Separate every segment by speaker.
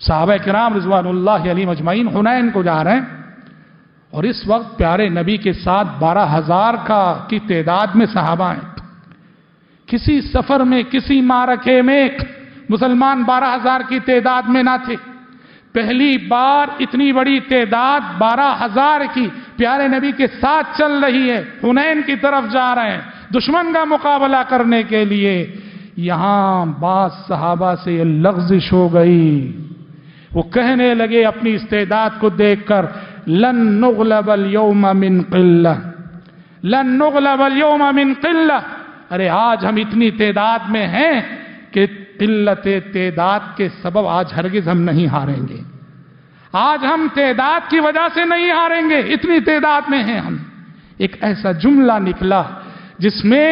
Speaker 1: صحابہ کرام رضوان اللہ علیہم اجمعین حنین کو جا رہے ہیں اور اس وقت پیارے نبی کے ساتھ 12,000 کی تعداد میں صحابہ ہیں. کسی سفر میں کسی معرکے میں مسلمان 12,000 کی تعداد میں نہ تھے. پہلی بار اتنی بڑی تعداد 12,000 کی پیارے نبی کے ساتھ چل رہی ہے. حنین کی طرف جا رہے ہیں دشمن کا مقابلہ کرنے کے لیے. یہاں بعض صحابہ سے یہ لغزش ہو گئی. وہ کہنے لگے اپنی استعداد کو دیکھ کر لن نغلب اليوم من قلہ لن نغلب اليوم من قلہ. ارے آج ہم اتنی تعداد میں ہیں کہ قلت تعداد کے سبب آج ہرگز ہم نہیں ہاریں گے. آج ہم تعداد کی وجہ سے نہیں ہاریں گے, اتنی تعداد میں ہیں ہم. ایک ایسا جملہ نکلا جس میں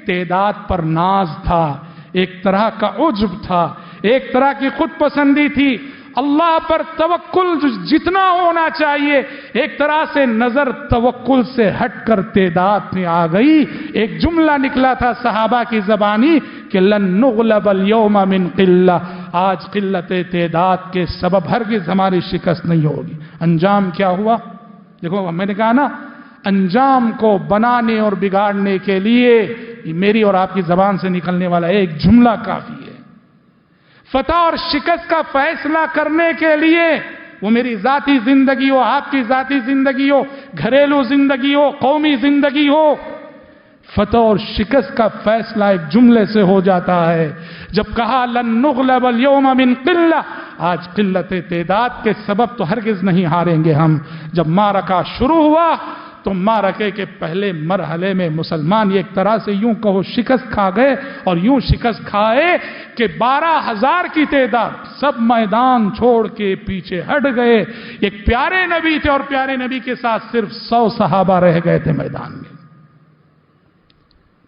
Speaker 1: تعداد پر ناز تھا, ایک طرح کا عجب تھا, ایک طرح کی خود پسندی تھی. اللہ پر توکل جتنا ہونا چاہیے ایک طرح سے نظر توکل سے ہٹ کر تعداد میں آ گئی. ایک جملہ نکلا تھا صحابہ کی زبانی کہ لن نغلب اليوم من قلہ, آج قلت تعداد کے سبب ہرگز ہماری شکست نہیں ہوگی. انجام کیا ہوا؟ دیکھو میں نے کہا نا, انجام کو بنانے اور بگاڑنے کے لیے میری اور آپ کی زبان سے نکلنے والا ایک جملہ کافی ہے. فتح اور شکست کا فیصلہ کرنے کے لیے وہ میری ذاتی زندگی ہو, آپ کی ذاتی زندگی ہو, گھریلو زندگی ہو, قومی زندگی ہو, فتح اور شکست کا فیصلہ ایک جملے سے ہو جاتا ہے. جب کہا لن نغلب اليوم من قلہ, آج قلت تعداد کے سبب تو ہرگز نہیں ہاریں گے ہم. جب معرکہ شروع ہوا تو معرکے کے پہلے مرحلے میں مسلمان ایک طرح سے یوں کہو شکست کھا گئے, اور یوں شکست کھائے کہ 12,000 کی تعداد سب میدان چھوڑ کے پیچھے ہٹ گئے. ایک پیارے نبی تھے اور پیارے نبی کے ساتھ صرف 100 صحابہ رہ گئے تھے میدان میں.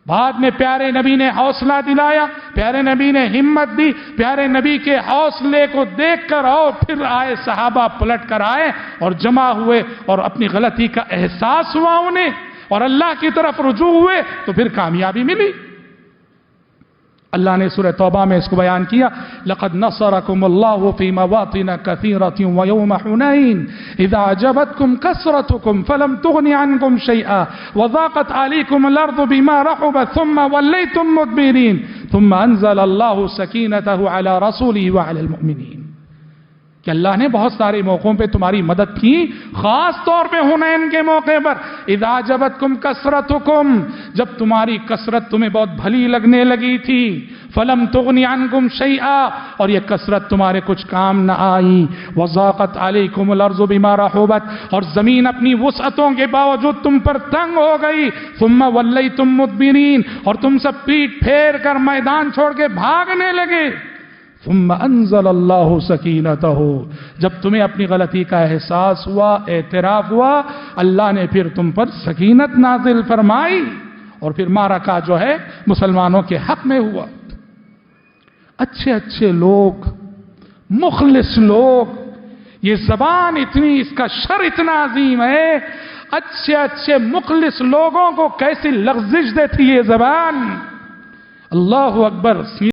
Speaker 1: بعد میں پیارے نبی نے حوصلہ دلایا, پیارے نبی نے ہمت دی. پیارے نبی کے حوصلے کو دیکھ کر اور پھر آئے صحابہ, پلٹ کر آئے اور جمع ہوئے اور اپنی غلطی کا احساس ہوا انہیں اور اللہ کی طرف رجوع ہوئے تو پھر کامیابی ملی. اللہ نے سورہ توبہ میں اس کو بیان کیا, لقد نصرکم اللہ فی مواطن کثیرۃ ویوم حنین اذا اعجبتکم کثرتکم فلم تغن عنکم شیئا وضاقت علیکم الارض بما رحبت ثم ولیتم مدبرین ثم انزل اللہ سکینتہ علی رسولہ وعلی المؤمنین. کہ اللہ نے بہت سارے موقعوں پہ تمہاری مدد کی, خاص طور پہ حنین کے موقع پر. اذا اعجبتکم کثرتکم, جب تمہاری کثرت تمہیں بہت بھلی لگنے لگی تھی. فلم تغنی عنکم شیئا, اور یہ کثرت تمہارے کچھ کام نہ آئی. وضاقت علیکم الارض بما رحبت, اور زمین اپنی وسعتوں کے باوجود تم پر تنگ ہو گئی. ثم ولیتم مدبرین, اور تم سب پیٹ پھیر کر میدان چھوڑ کے بھاگنے لگے. ثم انزل اللہ سکینتہ, جب تمہیں اپنی غلطی کا احساس ہوا, اعتراف ہوا, اللہ نے پھر تم پر سکینت نازل فرمائی اور پھر معرکہ جو ہے مسلمانوں کے حق میں ہوا. اچھے اچھے لوگ, مخلص لوگ, یہ زبان اتنی, اس کا شر اتنا عظیم ہے, اچھے اچھے مخلص لوگوں کو کیسی لغزش دیتی یہ زبان. اللہ اکبر.